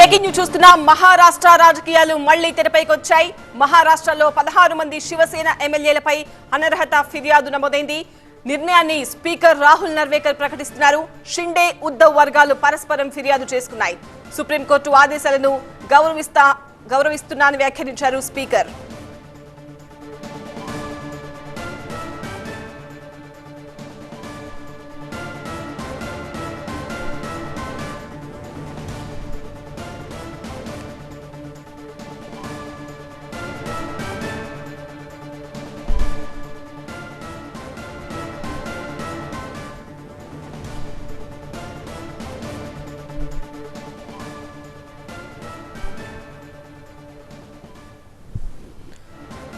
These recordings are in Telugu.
బ్రేకింగ్ న్యూస్ చూస్తున్నాం. మహారాష్ట్ర రాజకీయాలు మళ్లీ తెరపైకొచ్చాయి. మహారాష్ట్రలో 16 మంది శివసేన ఎమ్మెల్యేలపై అనర్హత ఫిర్యాదు నమోదైంది. నిర్ణయాన్ని స్పీకర్ రాహుల్ నర్వేకర్ ప్రకటిస్తున్నారు. షిండే ఉద్దవ్ వర్గాలు పరస్పరం ఫిర్యాదు చేసుకున్నాయి. సుప్రీంకోర్టు ఆదేశాలను గౌరవిస్తున్నానని వ్యాఖ్యానించారు స్పీకర్.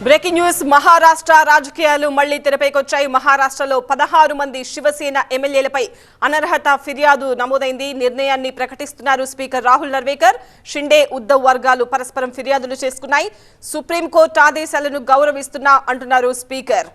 Breaking news. మహారాష్ట్ర రాజకీయాలు మళ్లీ తెరపైకొచ్చాయి. మహారాష్ట్రలో 16 మంది శివసేన ఎమ్మెల్యేలపై అనర్హత ఫిర్యాదు నమోదైంది. నిర్ణయాన్ని ప్రకటిస్తున్నారు స్పీకర్ రాహుల్ నర్వేకర్. షిండే ఉద్దవ్ వర్గాలు పరస్పరం ఫిర్యాదులు చేసుకున్నాయి. సుప్రీంకోర్టు ఆదేశాలను గౌరవిస్తున్నా అంటున్నారు స్పీకర్.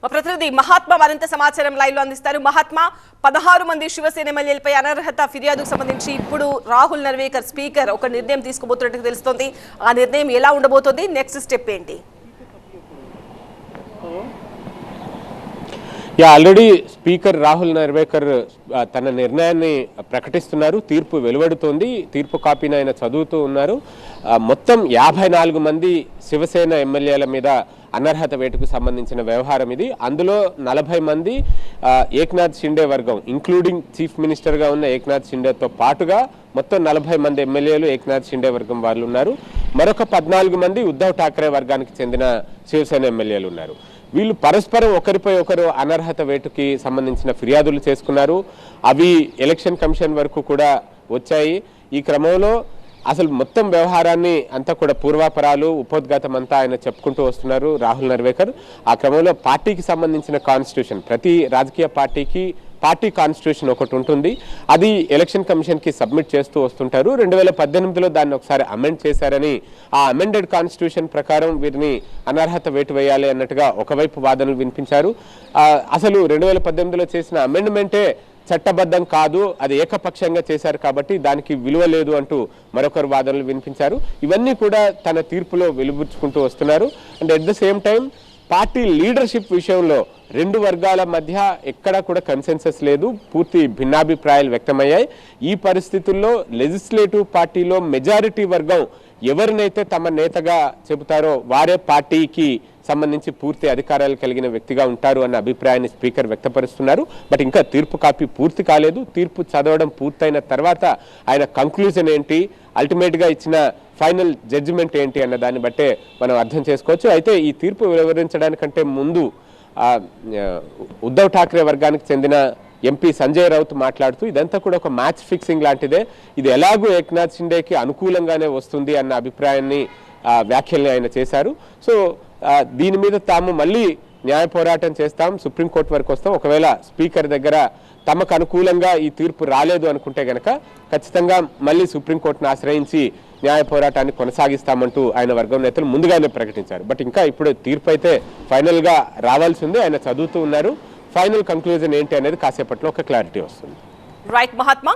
మా ప్రతినిధి మహాత్మా మరింత సమాచారం లైవ్ లో అందిస్తారు. మహాత్మా, 16 మంది శివసేన ఎమ్మెల్యేలపై అనర్హత ఫిర్యాదుకు సంబంధించి ఇప్పుడు రాహుల్ నర్వేకర్ స్పీకర్ ఒక నిర్ణయం తీసుకోబోతున్నట్టు తెలుస్తోంది. ఆ నిర్ణయం ఎలా ఉండబోతోంది? నెక్స్ట్ స్టెప్ ఏంటి? ఆల్రెడీ స్పీకర్ రాహుల్ నర్వేకర్ తన నిర్ణయాన్ని ప్రకటిస్తున్నారు. తీర్పు వెలువడుతోంది. తీర్పు కాపీని ఆయన చదువుతూ ఉన్నారు. మొత్తం 54 మంది శివసేన ఎమ్మెల్యేల మీద అనర్హత వేటుకు సంబంధించిన వ్యవహారం ఇది. అందులో 40 మంది ఏక్నాథ్ షిండే వర్గం, ఇంక్లూడింగ్ చీఫ్ మినిస్టర్గా ఉన్న ఏక్నాథ్ షిండేతో పాటుగా మొత్తం 40 మంది ఎమ్మెల్యేలు ఏక్నాథ్ షిండే వర్గం వాళ్ళు ఉన్నారు. మరొక 14 మంది ఉద్ధవ్ ఠాక్రే వర్గానికి చెందిన శివసేన ఎమ్మెల్యేలు ఉన్నారు. వీళ్ళు పరస్పరం ఒకరిపై ఒకరు అనర్హత వేటుకి సంబంధించిన ఫిర్యాదులు చేసుకున్నారు. అవి ఎలక్షన్ కమిషన్ వరకు కూడా వచ్చాయి. ఈ క్రమంలో అసలు మొత్తం వ్యవహారాన్ని అంతా కూడా పూర్వాపరాలు ఉపోద్ఘాతం అంతా ఆయన చెప్పుకుంటూ వస్తున్నారు రాహుల్ నర్వేకర్. ఆ క్రమంలో పార్టీకి సంబంధించిన కాన్స్టిట్యూషన్, ప్రతి రాజకీయ పార్టీకి పార్టీ కాన్స్టిట్యూషన్ ఒకటి ఉంటుంది. అది ఎలక్షన్ కమిషన్కి సబ్మిట్ చేస్తూ వస్తుంటారు. 2018లో దాన్ని ఒకసారి అమెండ్ చేశారని, ఆ అమెండెడ్ కాన్స్టిట్యూషన్ ప్రకారం వీరిని అనర్హత వేటు వేయాలి అన్నట్టుగా ఒకవైపు వాదనలు వినిపించారు. అసలు 2018లో చేసిన అమెండ్మెంటే చట్టబద్ధం కాదు, అది ఏకపక్షంగా చేశారు కాబట్టి దానికి విలువ లేదు అంటూ మరొకరు వాదనలు వినిపించారు. ఇవన్నీ కూడా తన తీర్పులో వెలుబుచ్చుకుంటూ వస్తున్నారు. And at the same time party leadership విషయంలో రెండు వర్గాల మధ్య ఎక్కడా కూడా కన్సెన్సస్ లేదు, పూర్తి భిన్నాభిప్రాయాలు వ్యక్తమయ్యాయి. ఈ పరిస్థితుల్లో లెజిస్లేటివ్ పార్టీలో మెజారిటీ వర్గం ఎవరినైతే తమ నేతగా చెబుతారో వారే పార్టీకి సంబంధించి పూర్తి అధికారాలు కలిగిన వ్యక్తిగా ఉంటారు అన్న అభిప్రాయాన్ని స్పీకర్ వ్యక్తపరుస్తున్నారు. బట్ ఇంకా తీర్పు కాపీ పూర్తి కాలేదు. తీర్పు చదవడం పూర్తయిన తర్వాత ఆయన కంక్లూజన్ ఏంటి, అల్టిమేట్గా ఇచ్చిన ఫైనల్ జడ్జిమెంట్ ఏంటి అన్న దాన్ని బట్టే మనం అర్థం చేసుకోవచ్చు. అయితే ఈ తీర్పు వివరించడానికంటే ముందు ఉద్ధవ్ ఠాక్రే వర్గానికి చెందిన ఎంపీ సంజయ్ రౌత్ మాట్లాడుతూ ఇదంతా కూడా ఒక మ్యాచ్ ఫిక్సింగ్ లాంటిదే, ఇది ఎలాగూ ఏక్నాథ్ షిండేకి అనుకూలంగానే వస్తుంది అన్న అభిప్రాయాన్ని వ్యాఖ్యల్ని ఆయన చేశారు. సో దీని మీద తాము మళ్ళీ న్యాయ పోరాటం చేస్తాం, సుప్రీంకోర్టు వరకు వస్తాం. ఒకవేళ స్పీకర్ దగ్గర తమకు అనుకూలంగా ఈ తీర్పు రాలేదు అనుకుంటే గనక ఖచ్చితంగా మళ్ళీ సుప్రీంకోర్టును ఆశ్రయించి న్యాయ పోరాటాన్ని కొనసాగిస్తామంటూ ఆయన వర్గం నేతలు ముందుగానే ప్రకటించారు. బట్ ఇంకా ఇప్పుడు తీర్పు అయితే ఫైనల్గా రావాల్సి ఉంది. ఆయన చదువుతూ ఉన్నారు. ఫైనల్ కంక్లూజన్ ఏంటి అనేది కాసేపట్లో ఒక క్లారిటీ వస్తుంది. రైట్ మహాత్మా.